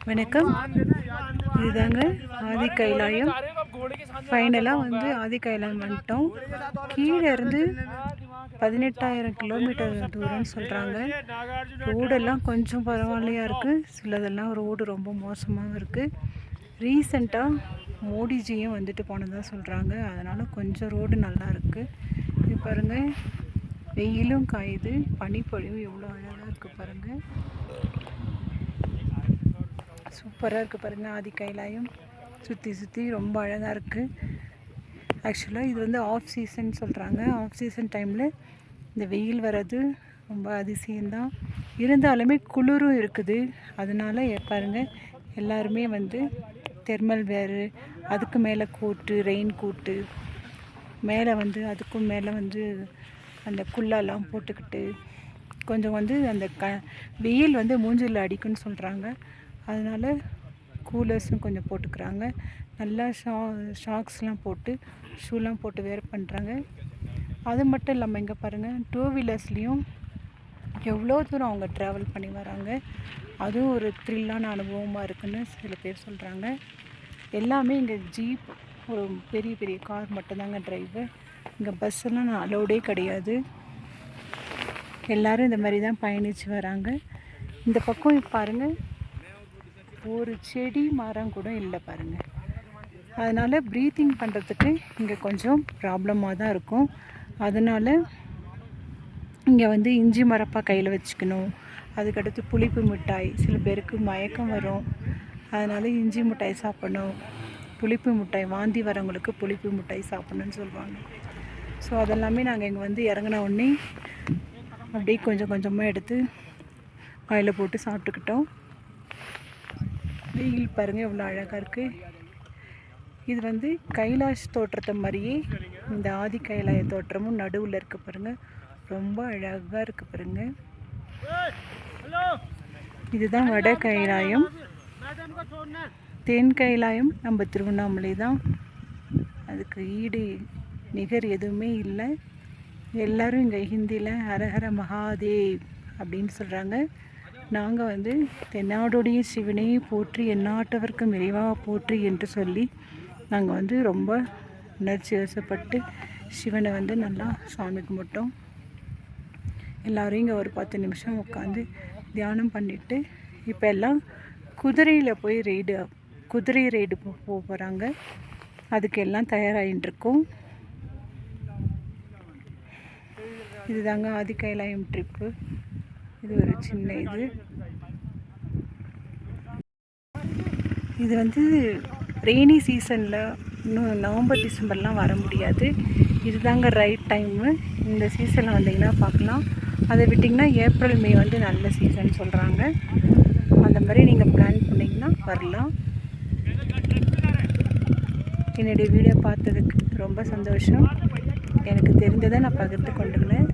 வணக்கம். இதுதாங்க ஆதி கைலாயம். ஃபைனலாக வந்து ஆதி கைலாயம் வந்துட்டோம். கீழே இருந்து 18,000 கிலோமீட்டர் தூரம்னு சொல்கிறாங்க. ரோடெல்லாம் கொஞ்சம் பரவாயில்லையா இருக்குது, சிலதெல்லாம் ரோடு ரொம்ப மோசமாகவும் இருக்குது. ரீசெண்டாக மோடிஜியும் வந்துட்டு போனதாக சொல்கிறாங்க, அதனால் கொஞ்சம் ரோடு நல்லா இருக்குது. இது பாருங்கள், வெயிலும் காயுது, பனிப்பொழிவு எவ்வளோ அழகாக இருக்குது பாருங்கள். சூப்பராக இருக்குது பாருங்கள். ஆதி கைலாயம் சுற்றி ரொம்ப அழகாக இருக்குது. ஆக்சுவலாக இது வந்து ஆஃப் சீசன் சொல்கிறாங்க. ஆஃப் சீசன் டைமில் இந்த வெயில் வர்றது ரொம்ப அதிசயம்தான். இருந்தாலுமே குளிரும் இருக்குது. அதனால் பாருங்கள், எல்லாருமே வந்து தெர்மல் வேறு, அதுக்கு மேலே கோட்டு, ரெயின் கோட்டு, மேலே வந்து அதுக்கும் மேலே வந்து அந்த குல்லாலாம் போட்டுக்கிட்டு கொஞ்சம் வந்து அந்த வெயில் வந்து மூஞ்சில் அடிக்குன்னு சொல்கிறாங்க. அதனால் கூலர்ஸும் கொஞ்சம் போட்டுக்கிறாங்க. நல்லா ஷாக்ஸ்லாம் போட்டு, ஷூலாம் போட்டு வேர் பண்ணுறாங்க. அது மட்டும் இல்லாமல் இங்கே பாருங்கள், 2 வீலர்ஸ்லேயும் எவ்வளோ தூரம் அவங்க ட்ராவல் பண்ணி வராங்க. அதுவும் ஒரு த்ரில்லான அனுபவமாக இருக்குதுன்னு சில பேர் சொல்கிறாங்க. எல்லாமே இங்கே ஜீப், ஒரு பெரிய பெரிய கார் மட்டும்தாங்க டிரைவு. இங்கே பஸ்ஸெல்லாம் அலோடே கிடையாது. எல்லோரும் இந்த மாதிரி தான் பயணித்து வராங்க. இந்த பக்கம் பாருங்கள், ஒரு செடி மரம் கூட இல்லை பாருங்கள். அதனால் ப்ரீத்திங் பண்ணுறதுக்கு இங்கே கொஞ்சம் ப்ராப்ளமாக தான் இருக்கும். அதனால் இங்கே வந்து இஞ்சி மரப்பா கையில் வச்சுக்கணும். அதுக்கடுத்து புளிப்பு மிட்டாய், சில பேருக்கு மயக்கம் வரும், அதனால் இஞ்சி மிட்டாய் சாப்பிடணும். புளிப்பு மிட்டாய் வாந்தி வரவங்களுக்கு புளிப்பு மிட்டாய் சாப்பிடணுன்னு சொல்லுவாங்க. ஸோ அதெல்லாமே நாங்கள் இங்கே வந்து இறங்கின உடனே அப்படியே கொஞ்சம் கொஞ்சமாக எடுத்து வாயில் போட்டு சாப்பிட்டுக்கிட்டோம். வெயில் பாருங்கள் எவ்வளோ அழகாக இருக்குது. இது வந்து கைலாஷ் தோற்றத்தை மாதிரியே இந்த ஆதி கைலாய தோற்றமும் நடுவில் இருக்க பாருங்கள், ரொம்ப அழகாக இருக்குது பாருங்கள். இதுதான் வட கைலாயம். தென் கைலாயம் நம்ம திருவண்ணாமலை தான். அதுக்கு ஈடு நிகர் எதுவுமே இல்லை. எல்லோரும் இங்கே ஹிந்தியில் ஹரஹர மகாதேவ் அப்படின்னு சொல்கிறாங்க. நாங்கள் வந்து தென்னாடுடைய சிவனே போற்றி, எந்நாட்டவர்க்கும் இறைவாக போற்றி என்று சொல்லி நாங்கள் வந்து ரொம்ப உணர்ச்சி வசப்பட்டு சிவனை வந்து நல்லா சாமி கும்பிட்டோம். எல்லோரும் இங்கே ஒரு 10 நிமிஷம் உட்காந்து தியானம் பண்ணிவிட்டு இப்போ எல்லாம் குதிரையில் போய் குதிரை ரைடு போகிறாங்க. அதுக்கு எல்லாம் தயாராகிட்டுருக்கோம். இதுதாங்க ஆதி கைலாயம் ட்ரிப்பு. இது ஒரு சின்ன இது வந்து ரெய்னி சீசனில் இன்னும் நவம்பர் டிசம்பர்லாம் வர முடியாது. இதுதாங்க ரைட் டைமு. இந்த சீசனில் வந்தீங்கன்னா பார்க்கலாம். அதை விட்டிங்கன்னா ஏப்ரல் மே வந்து நல்ல சீசன் சொல்கிறாங்க. அந்த மாதிரி நீங்கள் பிளான் பண்ணிங்கன்னா வரலாம். என்னுடைய வீடியோ பார்த்ததுக்கு ரொம்ப சந்தோஷம். எனக்கு தெரிஞ்சதை நான் பகிர்ந்து கொண்டுக்கிறேன்.